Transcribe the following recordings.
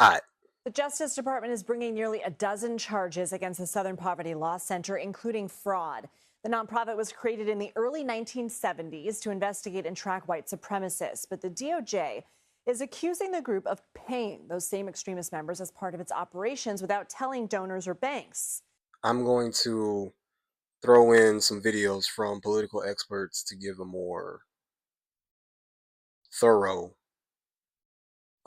All right. The Justice Department is bringing nearly a dozen charges against the Southern Poverty Law Center, including fraud. The nonprofit was created in the early 1970s to investigate and track white supremacists, but the DOJ is accusing the group of paying those same extremist members as part of its operations without telling donors or banks. I'm going to throw in some videos from political experts to give a more thorough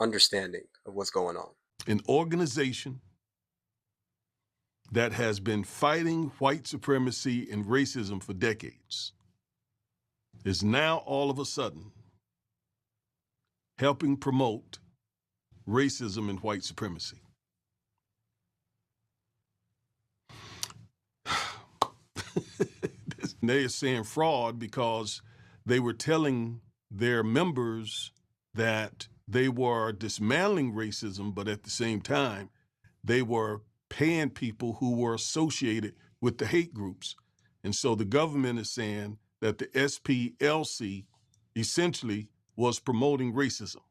understanding of what's going on. An organization that has been fighting white supremacy and racism for decades is now all of a sudden helping promote racism and white supremacy. They're saying fraud because they were telling their members that they were dismantling racism, but at the same time, they were paying people who were associated with the hate groups. And so the government is saying that the SPLC essentially was promoting racism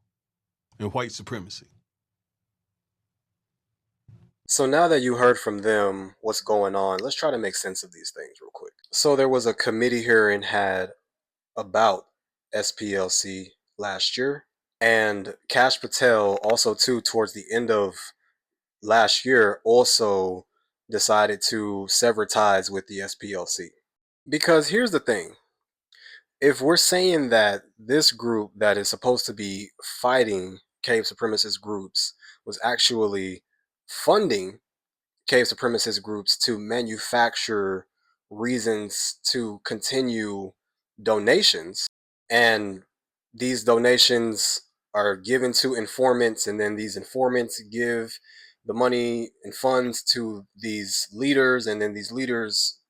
and white supremacy. So now that you heard from them what's going on, let's try to make sense of these things real quick. So there was a committee hearing had about SPLC last year, and Kash Patel also too towards the end of last year also decided to sever ties with the SPLC. Because here's the thing. If we're saying that this group that is supposed to be fighting cave supremacist groups was actually funding cave supremacist groups to manufacture reasons to continue donations, and these donations are given to informants, and then these informants give the money and funds to these leaders, and then these leaders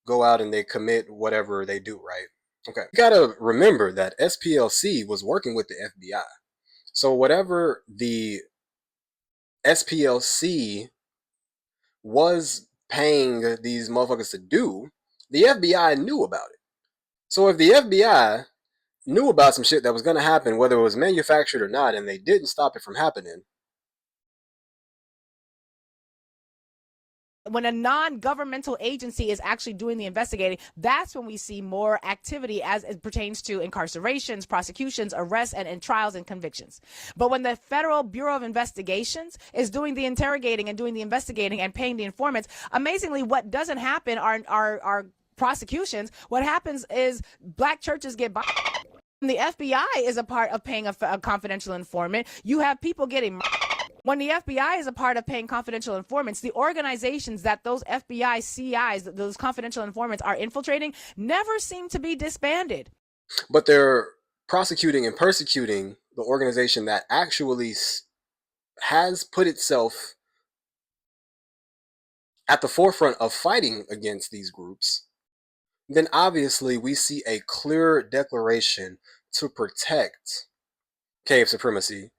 go out and they commit whatever they do, right? Okay. You gotta remember that SPLC was working with the FBI. So whatever the SPLC was paying these motherfuckers to do, the FBI knew about it. So if the FBI knew about some shit that was gonna happen, whether it was manufactured or not, and they didn't stop it from happening. When a non-governmental agency is actually doing the investigating, that's when we see more activity as it pertains to incarcerations, prosecutions, arrests, and trials and convictions. But when the Federal Bureau of Investigations is doing the interrogating and doing the investigating and paying the informants, amazingly, what doesn't happen are prosecutions. What happens is black churches get bombed. The FBI is a part of paying a confidential informant. You have people getting. When the FBI is a part of paying confidential informants, the organizations that those FBI CIs, those confidential informants are infiltrating, never seem to be disbanded. But they're prosecuting and persecuting the organization that actually has put itself at the forefront of fighting against these groups. Then obviously we see a clear declaration to protect cave supremacy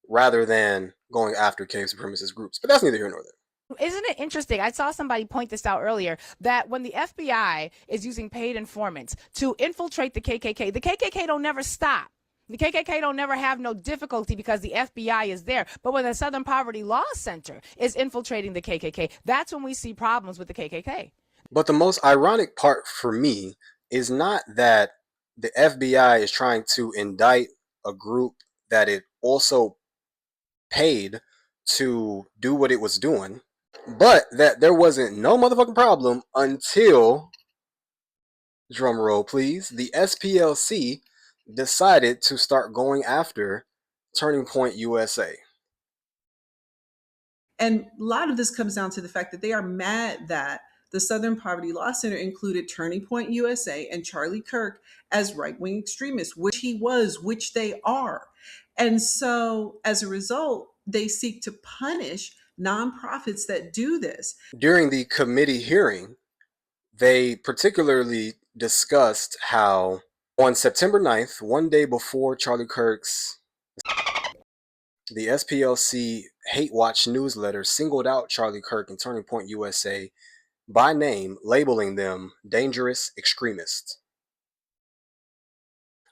rather than going after cave supremacist groups. But that's neither here nor there. Isn't it interesting? I saw somebody point this out earlier, that when the FBI is using paid informants to infiltrate the KKK don't never stop. The KKK don't never have no difficulty because the FBI is there. But when the Southern Poverty Law Center is infiltrating the KKK, that's when we see problems with the KKK. But the most ironic part for me is not that the FBI is trying to indict a group that it also paid to do what it was doing, but that there wasn't no motherfucking problem until, drum roll please, the SPLC decided to start going after Turning Point USA. And a lot of this comes down to the fact that they are mad that the Southern Poverty Law Center included Turning Point USA and Charlie Kirk as right-wing extremists, which he was, which they are. And so as a result, they seek to punish nonprofits that do this. During the committee hearing, they particularly discussed how on September 9th, one day before Charlie Kirk's, the SPLC Hate Watch newsletter singled out Charlie Kirk and Turning Point USA by name, labeling them dangerous extremists.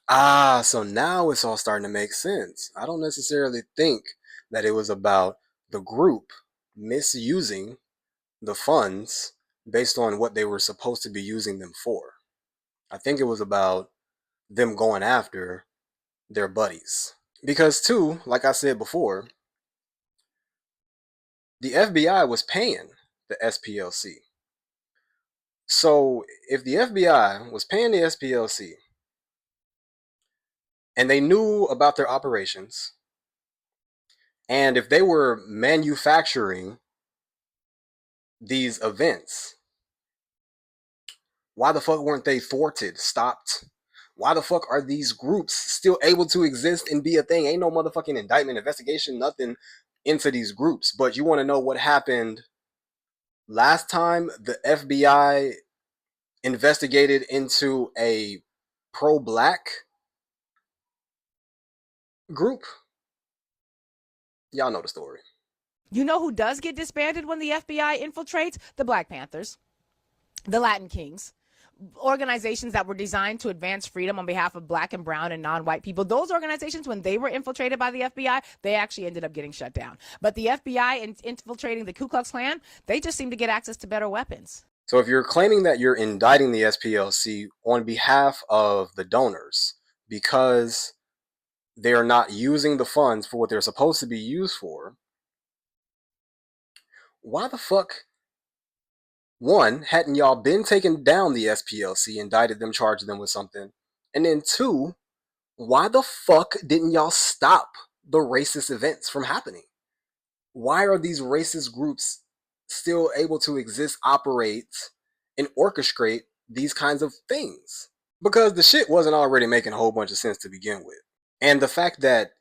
So now it's all starting to make sense. I don't necessarily think that it was about the group misusing the funds based on what they were supposed to be using them for. I think it was about them going after their buddies. Because, too, like I said before, the FBI was paying the SPLC. So, if the FBI was paying the SPLC and they knew about their operations, and if they were manufacturing these events, why the fuck weren't they thwarted, stopped? Why the fuck are these groups still able to exist and be a thing? Ain't no motherfucking indictment, investigation, nothing into these groups. But you want to know what happened last time the FBI investigated into a pro-black group? Y'all know the story. You know who does get disbanded when the FBI infiltrates? The Black Panthers, the Latin Kings, organizations that were designed to advance freedom on behalf of black and brown and non-white people. Those organizations, when they were infiltrated by the FBI, they actually ended up getting shut down. But the FBI infiltrating the Ku Klux Klan, they just seem to get access to better weapons. So if you're claiming that you're indicting the SPLC on behalf of the donors because they are not using the funds for what they're supposed to be used for, why the fuck, one, hadn't y'all been taking down the SPLC, indicted them, charged them with something? And then two, why the fuck didn't y'all stop the racist events from happening? Why are these racist groups still able to exist, operate, and orchestrate these kinds of things? Because the shit wasn't already making a whole bunch of sense to begin with. And the fact that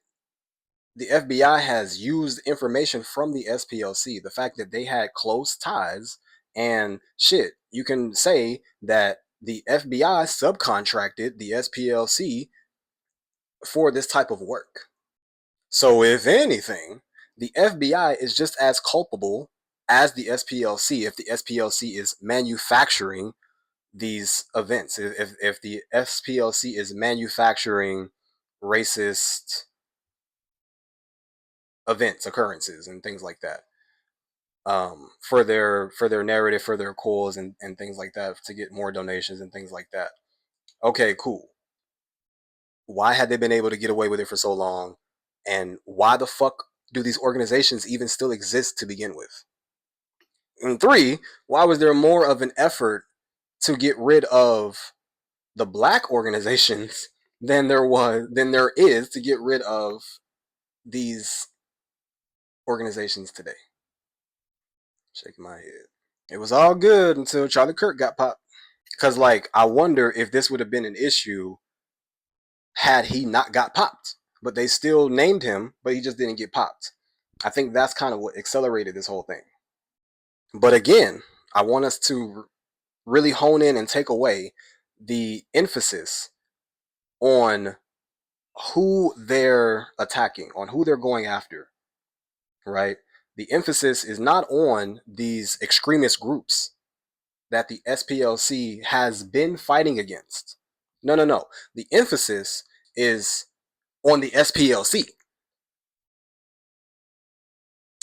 the FBI has used information from the SPLC, the fact that they had close ties, and shit, you can say that the FBI subcontracted the SPLC for this type of work. So, if anything, the FBI is just as culpable as the SPLC if the SPLC is manufacturing these events. If the SPLC is manufacturing racist events, occurrences, and things like that, for their narrative, for their cause, and things like that, to get more donations and things like that. Okay, cool. Why had they been able to get away with it for so long? And why the fuck do these organizations even still exist to begin with? And three, why was there more of an effort to get rid of the black organizations than there is to get rid of these organizations today? Shaking my head. It was all good until Charlie Kirk got popped. Because, like, I wonder if this would have been an issue had he not got popped. But they still named him, but he just didn't get popped. I think that's kind of what accelerated this whole thing. But again, I want us to really hone in and take away the emphasis on who they're attacking, on who they're going after, right? The emphasis is not on these extremist groups that the SPLC has been fighting against. No, no, no. The emphasis is on the SPLC.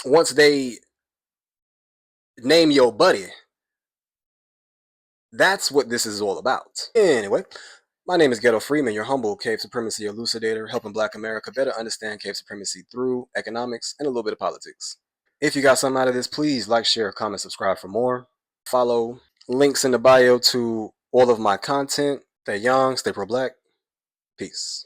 Once they name your buddy, that's what this is all about. Anyway, my name is Ghetto Freeman, your humble cave supremacy elucidator, helping Black America better understand cave supremacy through economics and a little bit of politics. If you got something out of this, please like, share, comment, subscribe for more. Follow links in the bio to all of my content. Stay young, stay pro-black. Peace.